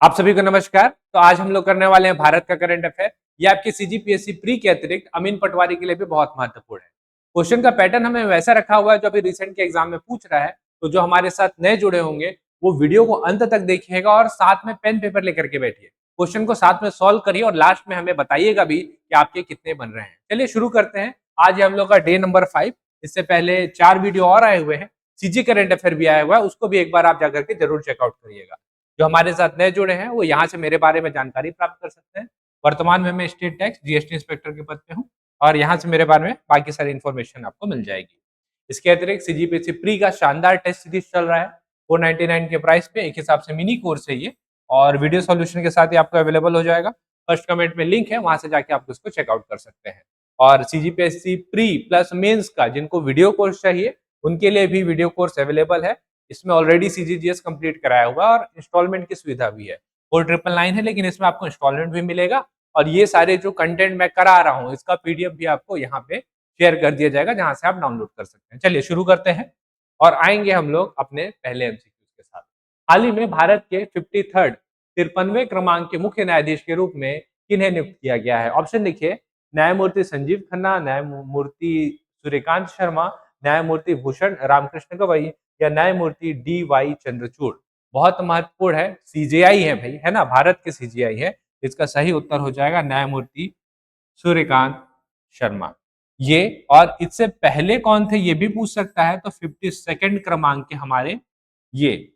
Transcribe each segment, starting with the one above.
आप सभी को नमस्कार। तो आज हम लोग करने वाले हैं भारत का करंट अफेयर। ये आपके सीजीपीएससी प्री के अतिरिक्त अमीन पटवारी के लिए भी बहुत महत्वपूर्ण है। क्वेश्चन का पैटर्न हमें वैसा रखा हुआ है जो अभी रिसेंट के एग्जाम में पूछ रहा है। तो जो हमारे साथ नए जुड़े होंगे वो वीडियो को अंत तक देखिएगा और साथ में पेन पेपर लेकर के बैठिए। क्वेश्चन को साथ में सॉल्व करिए और लास्ट में हमें बताइएगा भी कि आपके कितने बन रहे हैं। चलिए शुरू करते हैं। आज हम लोग का डे नंबर 5। इससे पहले 4 वीडियो और आए हुए हैं। सीजी करंट अफेयर भी आया हुआ है, उसको भी एक बार आप जाकर के जरूर चेकआउट करिएगा। जो हमारे साथ नए जुड़े हैं वो यहाँ से मेरे बारे में जानकारी प्राप्त कर सकते हैं। वर्तमान में मैं स्टेट टैक्स जीएसटी इंस्पेक्टर के पद पे हूँ और यहाँ से मेरे बारे में बाकी सारी इन्फॉर्मेशन आपको मिल जाएगी। इसके अतिरिक्त सीजीपीएससी प्री का शानदार टेस्ट सीरीज चल रहा है 499 के प्राइस पे। एक हिसाब से मिनी कोर्स है ये और वीडियो सॉल्यूशन के साथ ही आपको अवेलेबल हो जाएगा। फर्स्ट कमेंट में लिंक है, वहां से जाके आप उसको चेकआउट कर सकते हैं। और सीजीपीएससी प्री प्लस मेंस का जिनको वीडियो कोर्स चाहिए उनके लिए भी वीडियो कोर्स अवेलेबल है। इसमें ऑलरेडी सीजीजीएस कंप्लीट कराया हुआ और इंस्टॉलमेंट की सुविधा भी है। 4999 है लेकिन इसमें आपको इंस्टॉलमेंट भी मिलेगा और ये सारे जो कंटेंट मैं करा रहा हूँ इसका पीडीएफ भी आपको यहाँ पे शेयर कर दिया जाएगा जहां से आप डाउनलोड कर सकते हैं। चलिए शुरू करते हैं और आएंगे हम लोग अपने पहले एमसीक्यू के साथ। हाल ही में भारत के 53rd 53वें क्रमांक के मुख्य न्यायाधीश के रूप में किन्हें नियुक्त किया गया है? ऑप्शन देखिए, न्यायमूर्ति संजीव खन्ना, न्यायमूर्ति सूर्यकांत शर्मा, न्यायमूर्ति भूषण रामकृष्ण गवई या न्यायमूर्ति डी वाई चंद्रचूड़। बहुत महत्वपूर्ण है, सीजेआई है भाई, है ना, भारत के सीजेआई है। इसका सही उत्तर हो जाएगा न्यायमूर्ति सूर्यकांत शर्मा। ये और इससे पहले कौन थे ये भी पूछ सकता है, तो 52nd क्रमांक के हमारे ये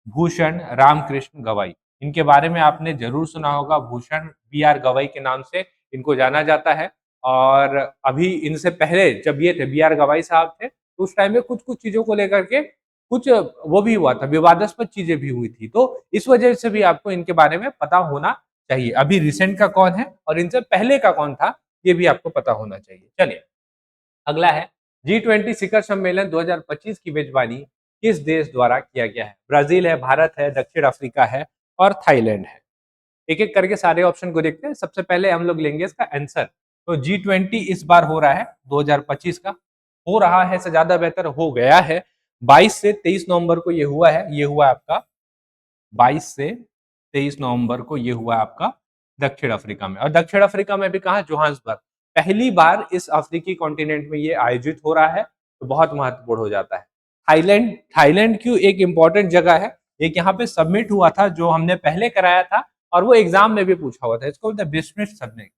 भूषण रामकृष्ण गवई। इनके बारे में आपने जरूर सुना होगा, भूषण बी आर गवई के नाम से इनको जाना जाता है। और अभी इनसे पहले जब ये थे बी आर गवई साहब थे तो उस टाइम में कुछ कुछ चीजों को लेकर के कुछ वो भी हुआ था, विवादास्पद चीजें भी हुई थी। तो इस वजह से भी आपको इनके बारे में पता होना चाहिए। अभी रिसेंट का कौन है और इनसे पहले का कौन था ये भी आपको पता होना चाहिए। चलिए अगला है, G20 शिखर सम्मेलन 2025 की मेजबानी किस देश द्वारा किया गया है? ब्राजील है, भारत है, दक्षिण अफ्रीका है और थाईलैंड है। एक एक करके सारे ऑप्शन को देखते हैं। सबसे पहले हम लोग लेंगे इसका आंसर। तो G20 इस बार हो रहा है 2025 का, हो रहा है से ज्यादा बेहतर हो गया है। 22 से 23 नवंबर को ये हुआ है। ये हुआ आपका 22 से 23 नवंबर को ये हुआ आपका दक्षिण अफ्रीका में। और दक्षिण अफ्रीका में भी कहा, जोहान्सबर्ग। पहली बार इस अफ्रीकी कॉन्टिनेंट में ये आयोजित हो रहा है तो बहुत महत्वपूर्ण हो जाता है। थाईलैंड, थाईलैंड क्यों एक इंपॉर्टेंट जगह है? एक यहाँ पे सबमिट हुआ था जो हमने पहले कराया था और वो एग्जाम में भी पूछा हुआ था। इसको बोलते हैं बिस्मिट सबमिट,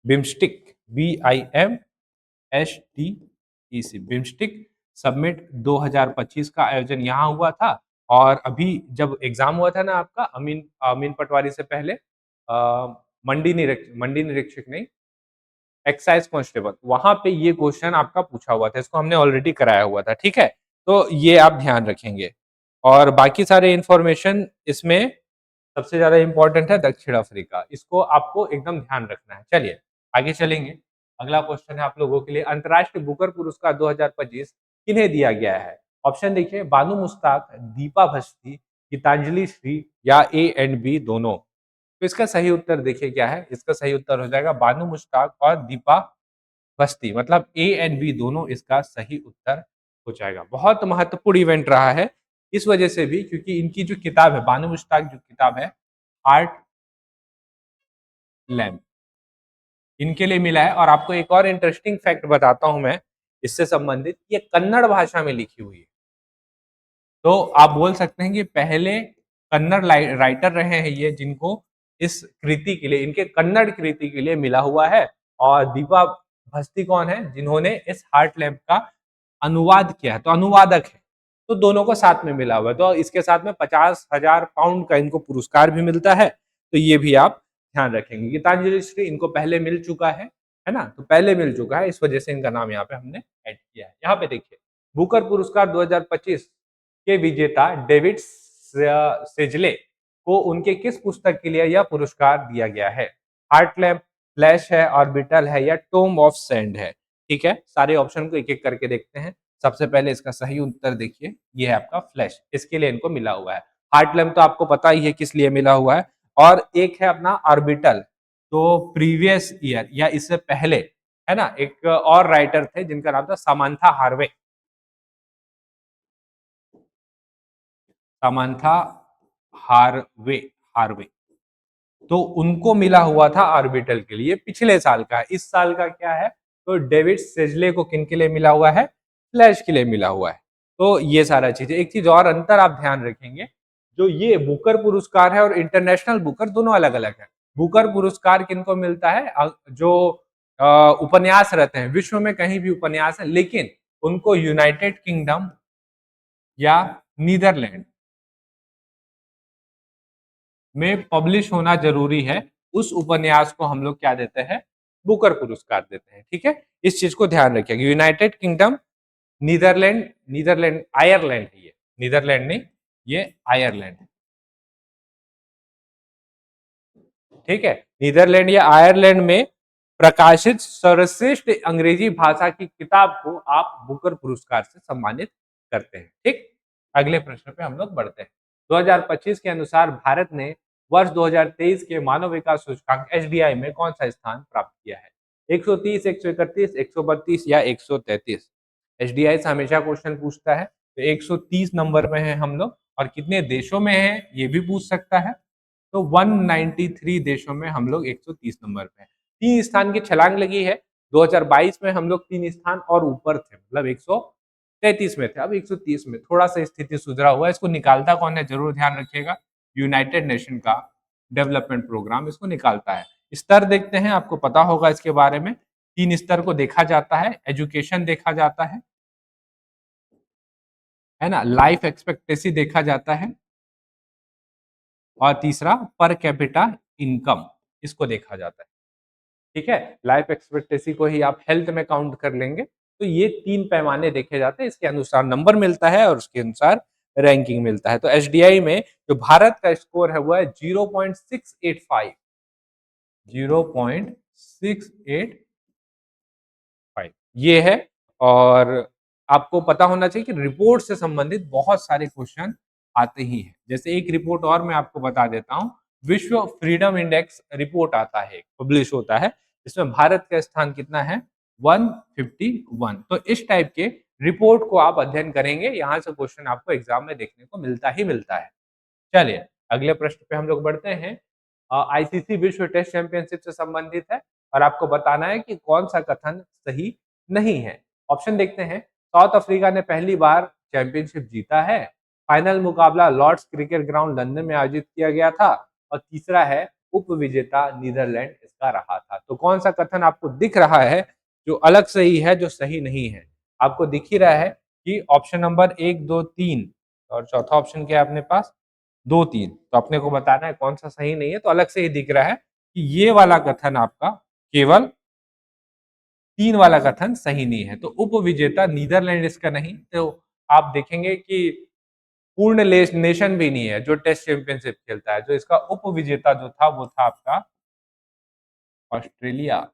बिम्स्टिक, BIMSTEC, बिम्स्टिक सबमिट 2025 का आयोजन यहाँ हुआ था। और अभी जब एग्जाम हुआ था ना आपका अमीन अमीन पटवारी से पहले मंडी निरीक्षक नहीं, एक्साइज कांस्टेबल, वहां पे ये क्वेश्चन आपका पूछा हुआ था। इसको हमने ऑलरेडी कराया हुआ था, ठीक है। तो ये आप ध्यान रखेंगे। और बाकी सारे इंफॉर्मेशन इसमें सबसे ज्यादा इंपॉर्टेंट है दक्षिण अफ्रीका, इसको आपको एकदम ध्यान रखना है। चलिए आगे चलेंगे। अगला क्वेश्चन है आप लोगों के लिए, अंतर्राष्ट्रीय बुकर पुरस्कार 2025 किन्हें दिया गया है? ऑप्शन देखिए, बानू मुश्ताक, दीपा भस्ती, गीतांजलि श्री या ए एंड बी दोनों। तो इसका सही उत्तर देखिए क्या है। इसका सही उत्तर हो जाएगा बानू मुश्ताक और दीपा भस्ती, मतलब ए एंड बी दोनों इसका सही उत्तर हो जाएगा। बहुत महत्वपूर्ण इवेंट रहा है इस वजह से भी क्योंकि इनकी जो किताब है, बानू मुश्ताक जो किताब है आर्ट लैम्प, इनके लिए मिला है। और आपको एक और इंटरेस्टिंग फैक्ट बताता हूं मैं इससे संबंधित, ये कन्नड़ भाषा में लिखी हुई है। तो आप बोल सकते हैं कि पहले कन्नड़ राइटर रहे हैं ये जिनको इस कृति के लिए, इनके कन्नड़ कृति के लिए मिला हुआ है। और दीपा भस्ती कौन है? जिन्होंने इस हार्ट लैम्प का अनुवाद किया है, तो अनुवादक है। तो दोनों को साथ में मिला हुआ है। तो इसके साथ में 50,000 पाउंड का इनको पुरस्कार भी मिलता है। तो ये भी आप ध्यान रखेंगे। गीतांजलि श्री इनको पहले मिल चुका है ना, तो पहले मिल चुका है, इस वजह से इनका नाम यहाँ पे हमने ऐड किया है। यहाँ पे देखिए, बुकर पुरस्कार 2025 के विजेता डेविड सेजले को उनके किस पुस्तक के लिए यह पुरस्कार दिया गया है? हार्ट लैम्प, फ्लैश है, ऑर्बिटल है या टोम ऑफ सैंड है? ठीक है, सारे ऑप्शन को एक एक करके देखते हैं। सबसे पहले इसका सही उत्तर देखिए, ये है आपका फ्लैश, इसके लिए इनको मिला हुआ है। हार्ट लैम्प तो आपको पता ही है किस लिए मिला हुआ है। और एक है अपना ऑर्बिटल, तो प्रीवियस ईयर या इससे पहले, है ना, एक और राइटर थे जिनका नाम था Samantha Harvey. Samantha Harvey Harvey, तो उनको मिला हुआ था ऑर्बिटल के लिए, पिछले साल का। इस साल का क्या है, तो डेविड सेजले को किन के लिए मिला हुआ है, फ्लैश के लिए मिला हुआ है। तो ये सारा चीजें, एक चीज और अंतर आप ध्यान रखेंगे, जो ये बुकर पुरस्कार है और इंटरनेशनल बुकर दोनों अलग अलग है। बुकर पुरस्कार किनको मिलता है, जो उपन्यास रहते हैं, विश्व में कहीं भी उपन्यास है, लेकिन उनको यूनाइटेड किंगडम या नीदरलैंड में पब्लिश होना जरूरी है, उस उपन्यास को हम लोग क्या देते हैं, बुकर पुरस्कार देते हैं। ठीक है, इस चीज को ध्यान रखिएगा। United Kingdom, Netherland, Netherland Ireland है ये, नीदरलैंड नहीं, ये आयरलैंड है। ठीक है, नीदरलैंड या आयरलैंड में प्रकाशित सर्वश्रेष्ठ अंग्रेजी भाषा की किताब को आप बुकर पुरस्कार से सम्मानित करते हैं। ठीक, अगले प्रश्न पे हम लोग बढ़ते हैं। 2025 के अनुसार भारत ने वर्ष 2023 के मानव विकास सूचकांक एसडीआई में कौन सा स्थान प्राप्त किया है, 130, 131, 132 या 133? एसडीआई से हमेशा क्वेश्चन पूछता है, तो 130 नंबर में है हम लोग, और कितने देशों में है ये भी पूछ सकता है। तो 193 देशों में हम लोग 130 नंबर पे हैं। 3 स्थान की छलांग लगी है। 2022 में हम लोग 3 स्थान और ऊपर थे, मतलब 133 में थे, अब 130 में थोड़ा सा स्थिति सुधरा हुआ है। इसको निकालता कौन है, जरूर ध्यान रखिएगा, यूनाइटेड नेशन का डेवलपमेंट प्रोग्राम इसको निकालता है। स्तर देखते हैं, आपको पता होगा इसके बारे में। 3 स्तर को देखा जाता है, एजुकेशन देखा जाता है ना, लाइफ एक्सपेक्टेंसी देखा जाता है, और तीसरा पर कैपिटा इनकम, इसको देखा जाता है। ठीक है, लाइफ एक्सपेक्टेंसी को ही आप हेल्थ में काउंट कर लेंगे। तो ये 3 पैमाने देखे जाते हैं, इसके अनुसार नंबर मिलता है और उसके अनुसार रैंकिंग मिलता है। तो एसडीआई में जो भारत का स्कोर है वो है 0.685, 0.685 ये है। और आपको पता होना चाहिए कि रिपोर्ट से संबंधित बहुत सारे क्वेश्चन आते ही हैं। जैसे एक रिपोर्ट और मैं आपको बता देता हूँ, विश्व फ्रीडम इंडेक्स रिपोर्ट आता है, पब्लिश होता है, इसमें भारत का स्थान कितना है, 151। तो इस टाइप के रिपोर्ट को आप अध्ययन करेंगे, यहाँ से क्वेश्चन आपको एग्जाम में देखने को मिलता ही मिलता है। चलिए अगले प्रश्न पे हम लोग बढ़ते हैं। आईसीसी विश्व टेस्ट चैंपियनशिप से संबंधित है, और आपको बताना है कि कौन सा कथन सही नहीं है। ऑप्शन देखते हैं। साउथ अफ्रीका ने पहली बार चैंपियनशिप जीता है, फाइनल मुकाबला लॉर्ड्स क्रिकेट ग्राउंड लंदन में आयोजित किया गया था, और तीसरा है उप विजेता नीदरलैंड इसका रहा था। तो कौन सा कथन आपको दिख रहा है जो अलग सही है, जो सही नहीं है? आपको दिख ही रहा है कि ऑप्शन नंबर 1, 2, 3 और चौथा ऑप्शन क्या है अपने पास, 2, 3। तो अपने को बताना है कौन सा सही नहीं है। तो अलग से ही दिख रहा है कि ये वाला कथन आपका केवल 3 वाला कथन सही नहीं है। तो उप विजेता नीदरलैंड इसका नहीं। तो आप देखेंगे कि पूर्ण नेशन भी नहीं है जो टेस्ट चैंपियनशिप खेलता है। जो इसका उप विजेता जो था वो था आपका ऑस्ट्रेलिया।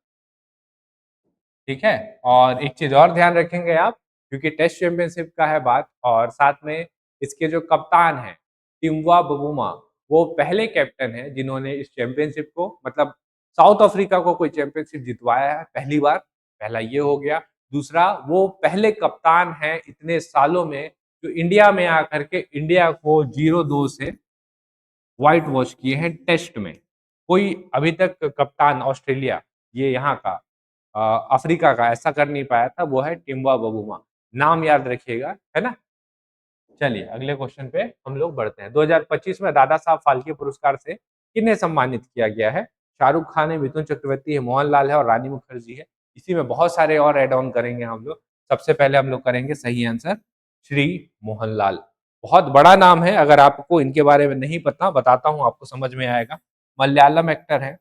ठीक है, और एक चीज और ध्यान रखेंगे आप, क्योंकि टेस्ट चैंपियनशिप का है बात, और साथ में इसके जो कप्तान हैं टिम्वा बबूमा, वो पहले कैप्टन हैं जिन्होंने इस चैंपियनशिप को, मतलब साउथ अफ्रीका को कोई चैंपियनशिप जितवाया है पहली बार। पहला ये हो गया। दूसरा, वो पहले कप्तान हैं इतने सालों में जो इंडिया में आकर के इंडिया को 0-2 से व्हाइट वॉश किए हैं टेस्ट में। कोई अभी तक कप्तान ऑस्ट्रेलिया, ये यहाँ का अफ्रीका का ऐसा कर नहीं पाया था, वो है टिम्बा बबूमा। नाम याद रखिएगा, है ना। चलिए अगले क्वेश्चन पे हम लोग बढ़ते हैं। 2025 में दादा साहब फाल्के पुरस्कार से किन्हें सम्मानित किया गया है? शाहरुख खान है, मिथुन चक्रवर्ती है, मोहनलाल है और रानी मुखर्जी है। इसी में बहुत सारे और एड ऑन करेंगे हम लोग। सबसे पहले हम लोग करेंगे सही आंसर, श्री मोहनलाल। बहुत बड़ा नाम है, अगर आपको इनके बारे में नहीं पता, बताता हूँ, आपको समझ में आएगा। मलयालम एक्टर है।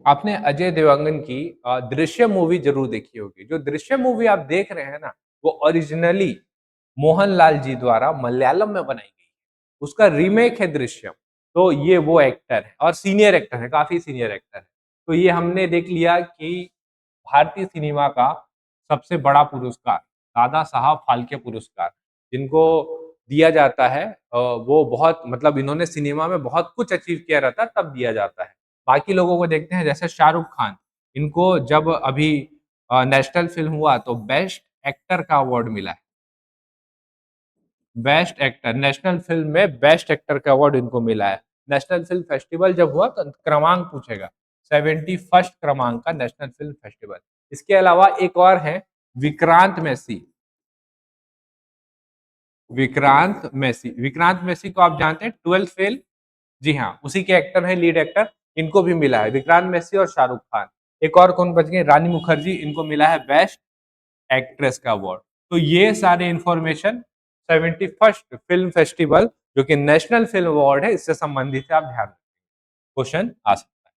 आपने अजय देवगन की दृश्यम मूवी जरूर देखी होगी। जो दृश्यम मूवी आप देख रहे हैं ना, वो ओरिजिनली मोहनलाल जी द्वारा मलयालम में बनाई गई है। उसका रीमेक है दृश्यम। तो ये वो एक्टर है, और सीनियर एक्टर है, काफी सीनियर एक्टर है। तो ये हमने देख लिया कि भारतीय सिनेमा का सबसे बड़ा पुरस्कार, दादा साहब फाल्के पुरस्कार, जिनको दिया जाता है, वो बहुत, मतलब इन्होंने सिनेमा में बहुत कुछ अचीव किया रहता है तब दिया जाता है। बाकी लोगों को देखते हैं, जैसे शाहरुख खान, इनको जब अभी नेशनल फिल्म हुआ तो बेस्ट एक्टर का अवार्ड मिला है। बेस्ट एक्टर, नेशनल फिल्म में बेस्ट एक्टर का अवार्ड इनको मिला है। नेशनल फिल्म फेस्टिवल जब हुआ तो क्रमांक पूछेगा, 71st क्रमांक का नेशनल फिल्म फेस्टिवल। इसके अलावा एक और है विक्रांत मैसी। विक्रांत मैसी, विक्रांत मैसी को आप जानते हैं, 12th फेल। जी हाँ, उसी के एक्टर हैं, लीड एक्टर। इनको भी मिला है, विक्रांत मैसी और शाहरुख खान। एक और कौन बच गए, रानी मुखर्जी, इनको मिला है बेस्ट एक्ट्रेस का अवार्ड। तो ये सारे इंफॉर्मेशन 71st फिल्म फेस्टिवल जो कि नेशनल फिल्म अवार्ड है इससे संबंधित है, आप ध्यान रखें, क्वेश्चन आ सकता है।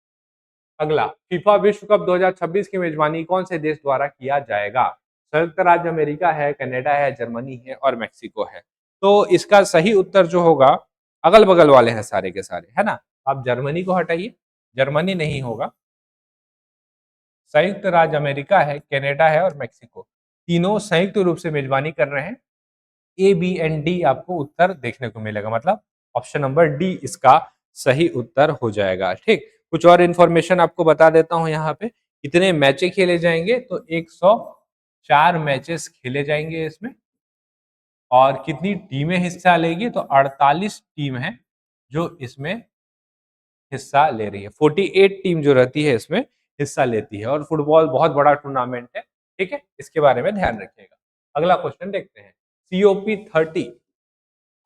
अगला, फीफा विश्व कप 2026 की मेजबानी कौन से देश द्वारा किया जाएगा? संयुक्त राज्य अमेरिका है, कनाडा है, जर्मनी है और मेक्सिको है। तो इसका सही उत्तर जो होगा, अगल बगल वाले हैं सारे के सारे, है ना। आप जर्मनी को हटाइए, जर्मनी नहीं होगा। संयुक्त राज्य अमेरिका है, कनाडा है और मेक्सिको, तीनों संयुक्त रूप से मेजबानी कर रहे हैं। ए बी एंड डी आपको उत्तर देखने को मिलेगा, मतलब ऑप्शन नंबर डी इसका सही उत्तर हो जाएगा। ठीक, कुछ और इन्फॉर्मेशन आपको बता देता हूं यहाँ पे। कितने मैचेस खेले जाएंगे, तो 104 मैचेस खेले जाएंगे इसमें। और कितनी टीमें हिस्सा लेगी, तो 48 टीम है जो इसमें हिस्सा ले रही है। 48 टीम जो रहती है इसमें हिस्सा लेती है। और फुटबॉल बहुत बड़ा टूर्नामेंट है, ठीक है, इसके बारे में ध्यान रखिएगा। अगला क्वेश्चन देखते हैं, COP30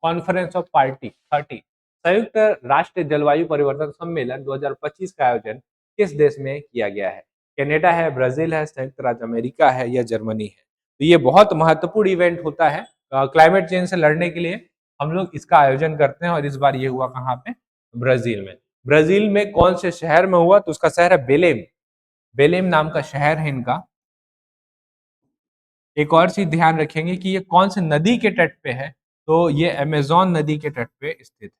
कॉन्फ्रेंस ऑफ पार्टी 30 संयुक्त राष्ट्र जलवायु परिवर्तन सम्मेलन 2025 का आयोजन किस देश में किया गया है? कनाडा है, ब्राजील है, संयुक्त राज्य अमेरिका है या जर्मनी है? तो ये बहुत महत्वपूर्ण इवेंट होता है क्लाइमेट चेंज से लड़ने के लिए। हम लोग इसका आयोजन करते हैं और इस बार ये हुआ कहाँ पे? ब्राजील में। ब्राजील में कौन से शहर में हुआ? तो उसका शहर है बेलेम। बेलेम नाम का शहर है इनका। एक और चीज ध्यान रखेंगे कि ये कौन से नदी के तट पे है, तो ये अमेजोन नदी के तट पे स्थित है।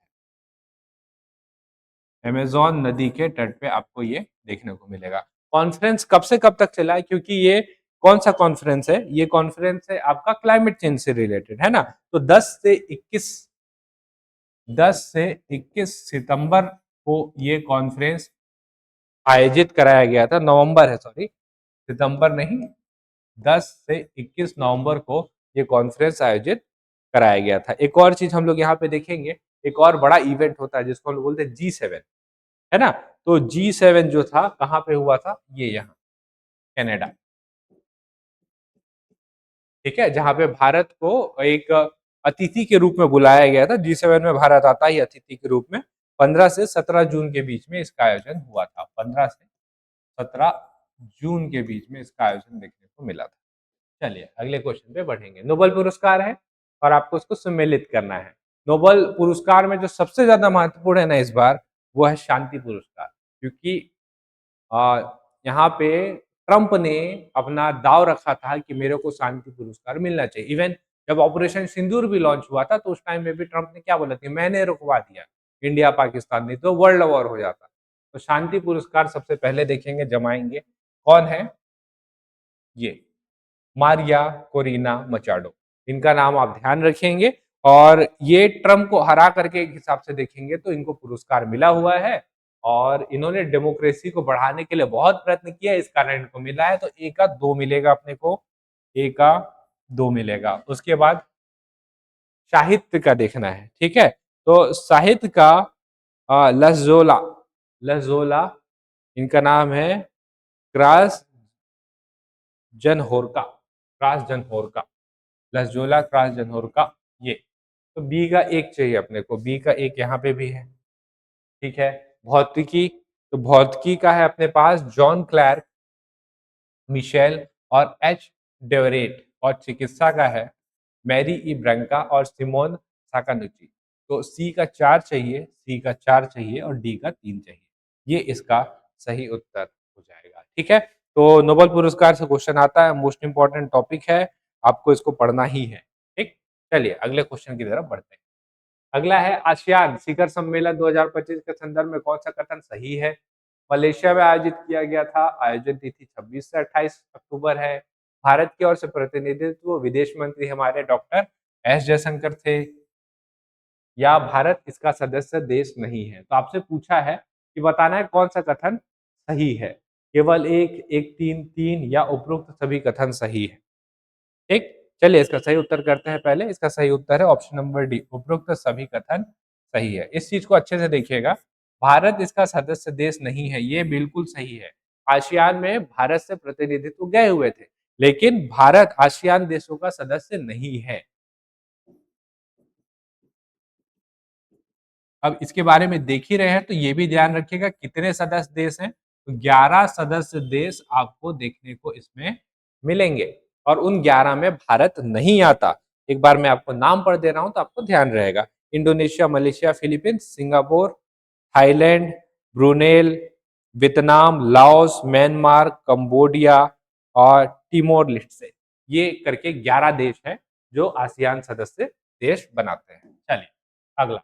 अमेजोन नदी के तट पे आपको ये देखने को मिलेगा। कॉन्फ्रेंस कब से कब तक चला है? क्योंकि ये कौन सा कॉन्फ्रेंस है? ये कॉन्फ्रेंस है आपका क्लाइमेट चेंज से रिलेटेड, है ना। तो 10 से 21 सितंबर को ये कॉन्फ्रेंस आयोजित कराया गया था। नवंबर है, सॉरी, सितंबर नहीं, 10 से 21 नवंबर को ये कॉन्फ्रेंस आयोजित कराया गया था। एक और चीज हम लोग यहाँ पे देखेंगे, एक और बड़ा इवेंट होता है जिसको हम लोग बोलते हैं G7, है ना। तो G7 जो था कहाँ पे हुआ था? ये यहाँ कनाडा, ठीक है, जहाँ पे भारत को एक अतिथि के रूप में बुलाया गया था। G7 में भारत आता ही अतिथि के रूप में। 15 से 17 जून के बीच में इसका आयोजन हुआ था। 15 से 17 जून के बीच में इसका आयोजन देखने को मिला था। चलिए अगले क्वेश्चन पे बढ़ेंगे। नोबेल पुरस्कार है और आपको इसको सम्मिलित करना है। नोबेल पुरस्कार में जो सबसे ज्यादा महत्वपूर्ण है ना इस बार, वो है शांति पुरस्कार। क्योंकि यहाँ पे ट्रंप ने अपना दाव रखा था कि मेरे को शांति पुरस्कार मिलना चाहिए। इवन जब ऑपरेशन सिंदूर भी लॉन्च हुआ था तो उस टाइम में भी ट्रंप ने क्या बोला था, मैंने रुकवा दिया इंडिया पाकिस्तान, नहीं तो वर्ल्ड वॉर हो जाता। तो शांति पुरस्कार सबसे पहले देखेंगे, जमाएंगे, कौन है ये? मारिया कोरिना मचाडो, इनका नाम आप ध्यान रखेंगे। और ये ट्रम्प को हरा करके एक हिसाब से देखेंगे तो इनको पुरस्कार मिला हुआ है। और इन्होंने डेमोक्रेसी को बढ़ाने के लिए बहुत प्रयत्न किया, इस कारण इनको मिला है। तो ए का 2 मिलेगा अपने को, ए का 2 मिलेगा। उसके बाद साहित्य का देखना है, ठीक है। तो साहित्य का लसजोला, लसजोला इनका नाम है, क्रास जनहोरका, क्रास जनहोरका, लसजोला क्रास जनहोरका, ये। तो बी का एक चाहिए अपने को, बी का एक यहाँ पे भी है, ठीक है। भौतिकी, तो भौतिकी का है अपने पास जॉन क्लैर्क, मिशेल और एच डेवरेट। और चिकित्सा का है मैरी ई ब्रंका और सिमोन साकानुची। तो सी का 4 चाहिए, सी का 4 चाहिए और डी का 3 चाहिए। ये इसका सही उत्तर हो जाएगा, ठीक है। तो नोबेल पुरस्कार से क्वेश्चन आता है, मोस्ट इंपॉर्टेंट टॉपिक है, आपको इसको पढ़ना ही है, ठीक। चलिए अगले क्वेश्चन की तरफ बढ़ते हैं। अगला है आसियान शिखर सम्मेलन 2025 के संदर्भ में कौन सा कथन सही है? मलेशिया में आयोजित किया गया था, आयोजन तिथि 26 से 28 अक्टूबर है। भारत की ओर से प्रतिनिधित्व विदेश मंत्री हमारे डॉक्टर एस जयशंकर थे। या भारत इसका सदस्य देश नहीं है। तो आपसे पूछा है कि बताना है कौन सा कथन सही है। केवल एक, एक तीन, तीन या उपरोक्त सभी कथन सही है, ठीक। चलिए इसका सही उत्तर करते हैं पहले। इसका सही उत्तर है ऑप्शन नंबर डी, उपरोक्त सभी कथन सही है। इस चीज को अच्छे से देखिएगा, भारत इसका सदस्य देश नहीं है, ये बिल्कुल सही है। आसियान में भारत से प्रतिनिधित्व गए हुए थे, लेकिन भारत आसियान देशों का सदस्य नहीं है। अब इसके बारे में देख ही रहे हैं तो ये भी ध्यान रखिएगा कितने सदस्य देश हैं, तो 11 सदस्य देश आपको देखने को इसमें मिलेंगे और उन 11 में भारत नहीं आता। एक बार मैं आपको नाम पढ़ दे रहा हूं तो आपको ध्यान रहेगा। Indonesia, Malaysia, Philippines, Singapore, Thailand, Brunel, Vietnam, Laos, Myanmar, Cambodia और टिमोर लिस्टे, ये करके 11 देश हैं जो आसियान सदस्य देश बनाते हैं। चलिए अगला,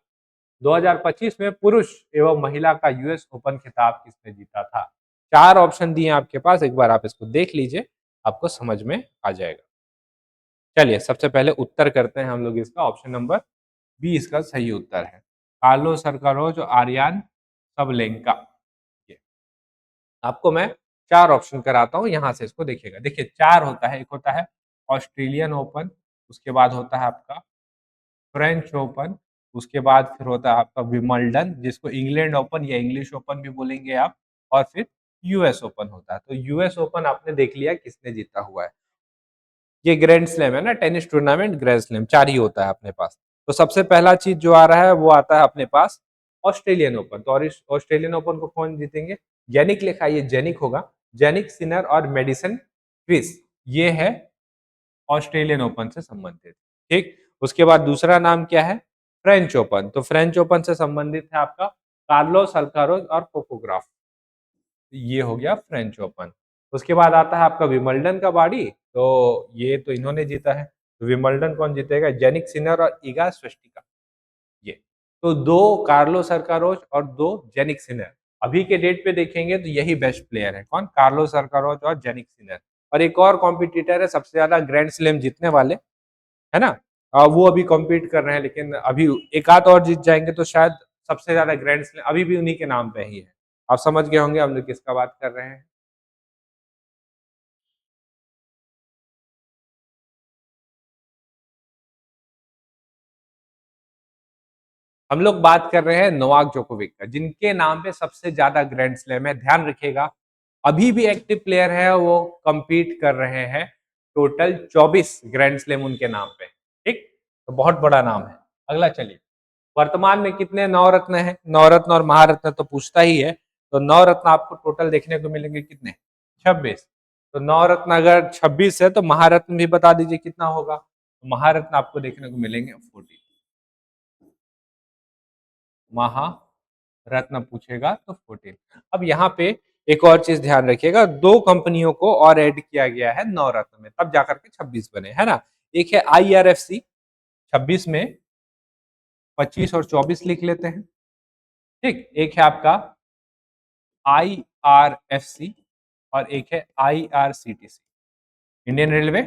2025 में पुरुष एवं महिला का यूएस ओपन खिताब किसने जीता था? 4 ऑप्शन दिए आपके पास, एक बार आप इसको देख लीजिए, आपको समझ में आ जाएगा। चलिए सबसे पहले उत्तर करते हैं हम लोग इसका, ऑप्शन नंबर बी इसका सही उत्तर है। कार्लोस अल्काराज और आर्यन सबलेंका। ये आपको मैं 4 ऑप्शन कराता हूँ, यहाँ से इसको देखिएगा। देखिए 4 होता है, एक होता है ऑस्ट्रेलियन ओपन, उसके बाद होता है आपका फ्रेंच ओपन, उसके बाद फिर होता है आपका विंबलडन, जिसको इंग्लैंड ओपन या इंग्लिश ओपन भी बोलेंगे आप, और फिर यूएस ओपन होता है। तो यूएस ओपन आपने देख लिया किसने जीता हुआ है। ये ग्रैंड स्लैम है ना, टेनिस टूर्नामेंट ग्रैंड स्लैम 4 ही होता है अपने पास। तो सबसे पहला चीज जो आ रहा है वो आता है अपने पास ऑस्ट्रेलियन ओपन। तो और इस ऑस्ट्रेलियन ओपन को कौन जीतेंगे? जेनिक लिखा है, ये जेनिक होगा। जेनिक सिनर और मेडिसन क्रिस, ये है ऑस्ट्रेलियन ओपन से संबंधित। ठीक, उसके बाद दूसरा नाम क्या है? French open. तो फ्रेंच ओपन से संबंधित है आपका कार्लोस अल्काराज और कोको गॉफ। ये हो गया फ्रेंच ओपन। उसके बाद आता है आपका विंबलडन का बाड़ी, तो ये तो इन्होंने जीता है। तो विंबलडन कौन जीतेगा? जेनिक सिनर और इगा स्विस्टिका। ये तो 2 कार्लोस अल्काराज और 2 जेनिक सिनर। अभी के डेट पे देखेंगे तो यही बेस्ट प्लेयर है। कौन? कार्लोस अल्काराज और जेनिक सिनर। और एक और कॉम्पिटिटर है सबसे ज्यादा ग्रैंड स्लैम जीतने वाले, है ना? वो अभी कॉम्पीट कर रहे हैं, लेकिन अभी एक आध और जीत जाएंगे तो शायद सबसे ज्यादा ग्रैंड स्लैम अभी भी उन्हीं के नाम पे ही है। आप समझ गए होंगे हम लोग किसका बात कर रहे हैं। हम लोग बात कर रहे हैं नोवाक जोकोविक का, जिनके नाम पे सबसे ज्यादा ग्रैंड स्लैम है। ध्यान रखिएगा, अभी भी एक्टिव प्लेयर है, वो compete कर रहे हैं। टोटल 24 ग्रैंड स्लैम उनके नाम पे। ठीक, तो बहुत बड़ा नाम है। अगला चलिए, वर्तमान में कितने नवरत्न हैं? नवरत्न और महारत्न तो पूछता ही है। तो नवरत्न आपको टोटल देखने को मिलेंगे कितने? 26। तो नवरत्न अगर 26 है तो महारत्न भी बता दीजिए कितना होगा। तो महारत्न आपको देखने को मिलेंगे 40। महारत्न पूछेगा तो 14। अब यहाँ पे एक और चीज ध्यान रखिएगा, 2 कंपनियों को और ऐड किया गया है नवरत्न में, तब जाकर के 26 बने, है ना? एक है IRFC, 26 में 25 और 24 लिख लेते हैं। ठीक, एक है आपका IRFC और एक है IRCTC, इंडियन रेलवे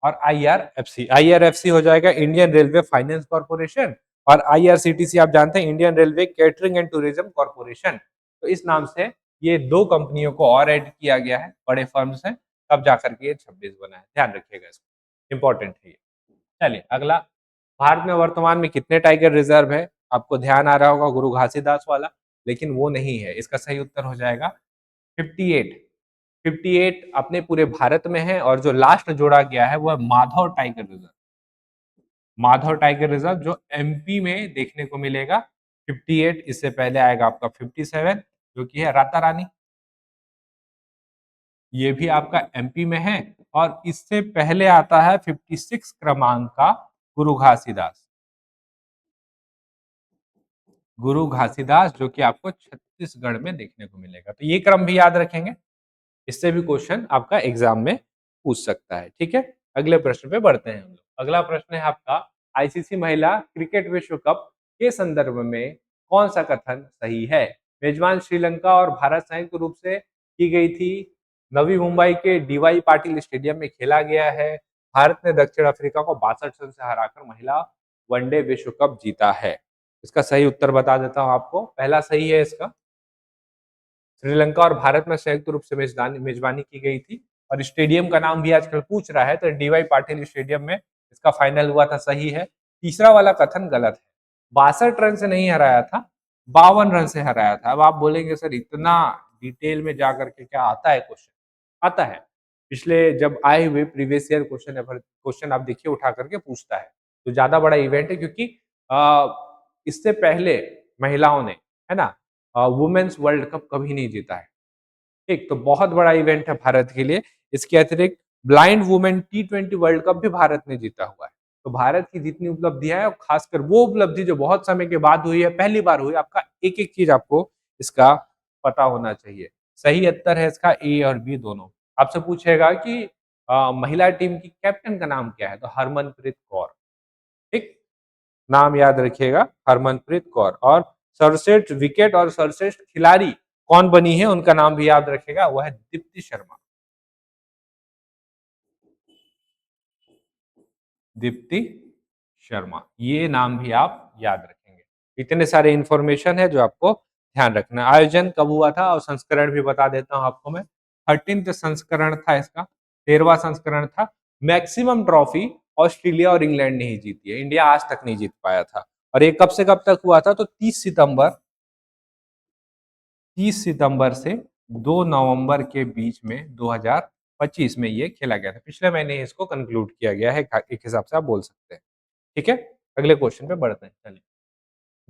और IRFC हो जाएगा इंडियन रेलवे फाइनेंस कॉर्पोरेशन, और IRCTC आप जानते हैं Indian railway catering and tourism corporation. तो इस नाम से ये 2 कंपनियों को और ऐड किया गया है, बड़े फर्म से, तब जाकर के ये 26 बना है। ध्यान रखिएगा, इसको इंपॉर्टेंट है ये। चलिए अगला, भारत में वर्तमान में कितने टाइगर रिजर्व है? आपको ध्यान आ रहा होगा गुरु घासीदास वाला, लेकिन वो नहीं है। इसका सही उत्तर हो जाएगा 58। 58 अपने पूरे भारत में है, और जो लास्ट जोड़ा गया है वो है Madhav tiger reserve. Madhav tiger reserve जो MP में देखने को मिलेगा 58। इससे पहले आएगा आपका 57 जो कि है राता रानी, ये भी आपका MP में है। और इससे पहले आता है 56 क्रमांक का गुरु घासीदास। गुरु घासीदास जो कि आपको छत्तीसगढ़ में देखने को मिलेगा। तो ये क्रम भी याद रखेंगे, इससे भी क्वेश्चन आपका एग्जाम में पूछ सकता है। ठीक है, अगले प्रश्न पे बढ़ते हैं हम लोग। अगला प्रश्न है आपका, ICC महिला क्रिकेट विश्व कप के संदर्भ में कौन सा कथन सही है? मेजबान श्रीलंका और भारत संयुक्त रूप से की गई थी। नवी मुंबई के DY पाटिल स्टेडियम में खेला गया है। भारत ने दक्षिण अफ्रीका को 62 रन से हराकर महिला वनडे विश्व कप जीता है। इसका सही उत्तर बता देता हूं आपको। पहला सही है इसका, श्रीलंका और भारत में संयुक्त रूप से मेजबानी की गई थी। और स्टेडियम का नाम भी आजकल पूछ रहा है, तो डीवाई पाटिल स्टेडियम में इसका फाइनल हुआ था, सही है। तीसरा वाला कथन गलत है, 62 रन से नहीं हराया था, 52 रन से हराया था। अब आप बोलेंगे सर इतना डिटेल में जा करके क्या आता है क्वेश्चन? आता है, पिछले जब आए हुए प्रीवियस ईयर क्वेश्चन आप देखिए उठा करके पूछता है। तो ज्यादा बड़ा इवेंट है, क्योंकि इससे पहले महिलाओं ने, है ना, वुमेन्स वर्ल्ड कप कभी नहीं जीता है। ठीक, तो बहुत बड़ा इवेंट है भारत के लिए। इसके अतिरिक्त blind women T20 world cup भी भारत ने जीता हुआ है। तो भारत की जितनी उपलब्धियां हैं, और खासकर वो उपलब्धि जो बहुत समय के बाद हुई है, पहली बार हुई, आपका एक एक चीज आपको इसका पता होना चाहिए। सही उत्तर है इसका ए और बी दोनों। आपसे पूछेगा कि महिला टीम की कैप्टन का नाम क्या है, तो हरमनप्रीत कौर। ठीक, नाम याद रखिएगा, हरमनप्रीत कौर। और सर्वश्रेष्ठ विकेट और सर्वश्रेष्ठ खिलाड़ी कौन बनी है, उनका नाम भी याद रखिएगा, वह है दीप्ति शर्मा। दीप्ति शर्मा, ये नाम भी आप याद रखेंगे। इतने सारे इंफॉर्मेशन है जो आपको ध्यान रखना है। आयोजन कब हुआ था और संस्करण भी बता देता हूं आपको मैं। 13th संस्करण था इसका, 13वां संस्करण था। मैक्सिमम ट्रॉफी ऑस्ट्रेलिया और इंग्लैंड ने ही जीती है, इंडिया आज तक नहीं जीत पाया था। और ये कब से कब तक हुआ था, तो 30 सितंबर से 2 नवंबर के बीच में 2025 में ये खेला गया था। पिछले महीने इसको कंक्लूड किया गया है, एक हिसाब से आप बोल सकते हैं। ठीक है, अगले क्वेश्चन पे बढ़ते हैं। चलिए,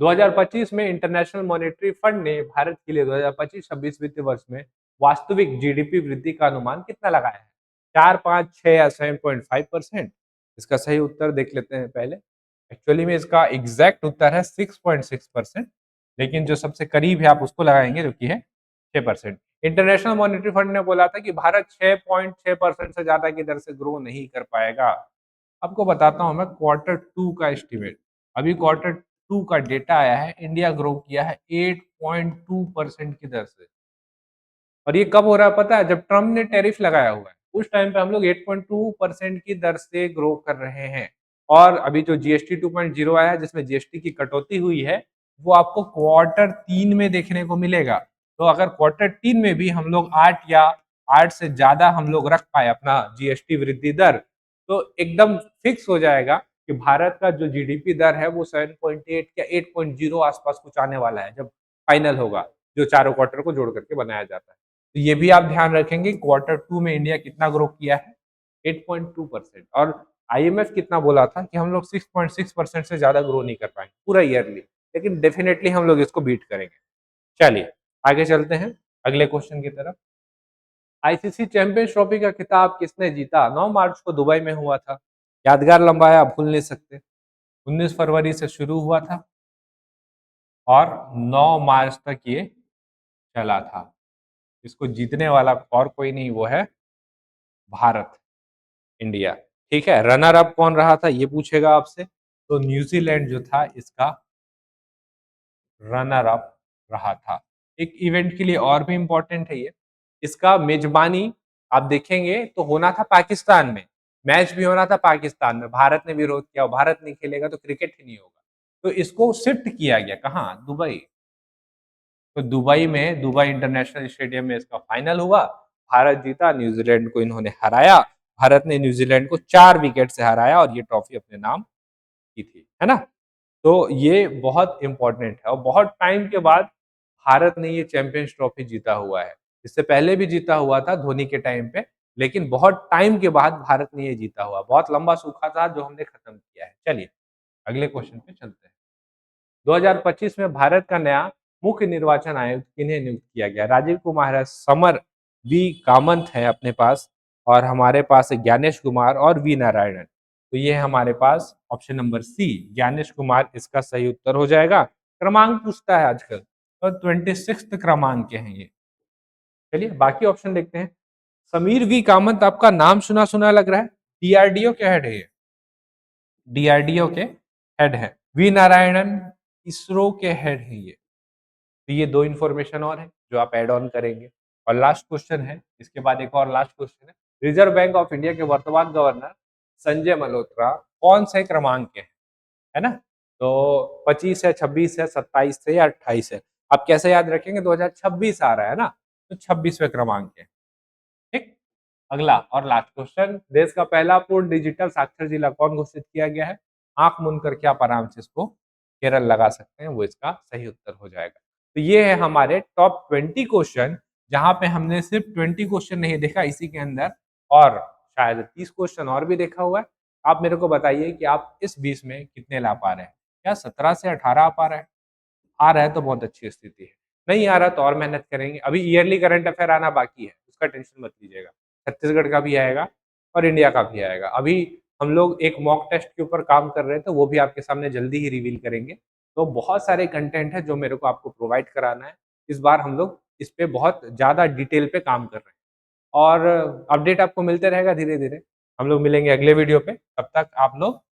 2025 में इंटरनेशनल मॉनेटरी फंड ने भारत के लिए 2025-26 वित्तीय वर्ष में वास्तविक जीडीपी वृद्धि का अनुमान कितना लगाया है? 4, 5, 6 या 7.5%? इसका सही उत्तर देख लेते हैं पहले। एक्चुअली में इसका एग्जैक्ट उत्तर है 6.6%, लेकिन जो सबसे करीब है आप उसको लगाएंगे, जो कि है 6%। इंटरनेशनल मॉनेटरी फंड ने बोला था कि भारत 6.6% से ज्यादा की दर से ग्रो नहीं कर पाएगा। आपको बताता हूं मैं Q2 का एस्टिमेट। अभी Q2 का डेटा आया है, इंडिया ग्रो किया है 8.2% की दर से। और ये कब हो रहा है पता है? जब ट्रम्प ने टैरिफ लगाया हुआ है, उस टाइम पे हम लोग 8.2% की दर से ग्रो कर रहे हैं। और अभी जो जीएसटी 2.0 आया है, जिसमें जीएसटी की कटौती हुई है, वो आपको Q3 में देखने को मिलेगा। तो अगर Q3 में भी हम लोग 8 या 8 से ज्यादा हम लोग रख पाए अपना जीएसटी वृद्धि दर, तो एकदम फिक्स हो जाएगा कि भारत का जो जीडीपी दर है वो 7.8 या 8.0 आसपास कुछ आने वाला है, जब फाइनल होगा, जो चारों क्वार्टर को जोड़ करके बनाया जाता है। तो ये भी आप ध्यान रखेंगे, Q2 में इंडिया कितना ग्रो किया है, 8.2%। और आईएमएफ कितना बोला था कि हम लोग 6.6% से ज्यादा ग्रो नहीं कर पाएंगे पूरा ईयरली, लेकिन डेफिनेटली हम लोग इसको बीट करेंगे। चलिए आगे चलते हैं अगले क्वेश्चन की तरफ। आईसीसी चैंपियंस ट्रॉफी का खिताब किसने जीता? 9 मार्च को दुबई में हुआ था। यादगार लंबाया, भूल नहीं सकते। 19 फरवरी से शुरू हुआ था और 9 मार्च तक ये चला था। इसको जीतने वाला और कोई नहीं, वो है भारत, इंडिया। ठीक है, रनर अप कौन रहा था ये पूछेगा आपसे, तो न्यूजीलैंड जो था इसका रनर अप रहा था। एक इवेंट के लिए और भी इंपॉर्टेंट है ये, इसका मेजबानी आप देखेंगे तो होना था पाकिस्तान में, मैच भी होना था पाकिस्तान में, भारत ने विरोध किया, भारत नहीं खेलेगा तो क्रिकेट ही नहीं होगा। तो इसको शिफ्ट किया गया कहाँ? दुबई। तो दुबई में, दुबई इंटरनेशनल स्टेडियम में इसका फाइनल हुआ, भारत जीता, न्यूजीलैंड को इन्होंने हराया। भारत ने न्यूजीलैंड को 4 विकेट से हराया और ये ट्रॉफी अपने नाम की थी, है ना। तो ये बहुत इंपॉर्टेंट है, और बहुत टाइम के बाद भारत ने ये चैंपियंस ट्रॉफी जीता हुआ है। इससे पहले भी जीता हुआ था धोनी के टाइम पे, लेकिन बहुत टाइम के बाद भारत ने ये जीता हुआ, बहुत लंबा सूखा था जो हमने खत्म किया है। चलिए अगले क्वेश्चन पे चलते हैं। 2025 में भारत का नया मुख्य निर्वाचन आयुक्त किन्हें नियुक्त किया गया? राजीव कुमार है, समर वी कामंत है अपने पास, और हमारे पास है ज्ञानेश कुमार और वी नारायणन। तो ये है हमारे पास option number C, Gyanesh Kumar इसका सही उत्तर हो जाएगा। क्रमांक पूछता है आजकल, तो 26 क्रमांक के हैं ये। चलिए बाकी ऑप्शन देखते हैं। समीर वी कामत आपका नाम सुना सुना लग रहा है, डीआरडीओ के हेड है ये, डीआरडीओ के हेड है। वी नारायणन इसरो के हेड है ये। तो ये 2 इंफॉर्मेशन और है जो आप ऐड ऑन करेंगे। और लास्ट क्वेश्चन है, इसके बाद एक और लास्ट क्वेश्चन है। रिजर्व बैंक ऑफ इंडिया के वर्तमान गवर्नर संजय मल्होत्रा कौन से क्रमांक के हैं, है ना। तो 25 है, 26 है, 27 है या 28 है? आप कैसे याद रखेंगे? 2026 आ रहा है ना, तो 26वें क्रमांक के, ठीक। अगला और लास्ट क्वेश्चन, देश का पहला पूर्ण डिजिटल साक्षर जिला कौन घोषित किया गया है? आंख मूंद करके आप आराम से इसको केरल लगा सकते हैं, वो इसका सही उत्तर हो जाएगा। तो ये है हमारे टॉप 20 क्वेश्चन, जहां पे हमने सिर्फ 20 क्वेश्चन नहीं देखा इसी के अंदर, और शायद 30 क्वेश्चन और भी देखा हुआ है। आप मेरे को बताइए कि आप इस 20 में कितने ला पा रहे हैं? क्या 17 से 18 आ पा रहे हैं? आ रहा है तो बहुत अच्छी स्थिति है। नहीं आ रहा तो और मेहनत करेंगे। अभी ईयरली करंट अफेयर आना बाकी है, उसका टेंशन मत लीजिएगा। छत्तीसगढ़ का भी आएगा और इंडिया का भी आएगा। अभी हम लोग एक मॉक टेस्ट के ऊपर काम कर रहे हैं, तो वो भी आपके सामने जल्दी ही रिवील करेंगे। तो बहुत सारे कंटेंट है जो मेरे को आपको प्रोवाइड कराना है। इस बार हम लोग इस पे बहुत ज़्यादा डिटेल पे काम कर रहे हैं, और अपडेट आपको मिलते रहेगा धीरे-धीरे। हम लोग मिलेंगे अगले वीडियो पे, तब तक आप लोग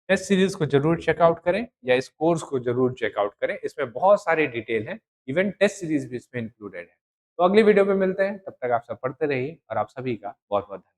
टेस्ट सीरीज़ को ज़रूर चेकआउट करें या इस कोर्स को ज़रूर चेकआउट करें। इसमें बहुत सारे डिटेल हैं, इवन टेस्ट सीरीज़ भी इसमें इंक्लूडेड है। तो अगली वीडियो में मिलते हैं, तब तक आप सब पढ़ते रहिए और आप सभी का बहुत-बहुत धन्यवाद।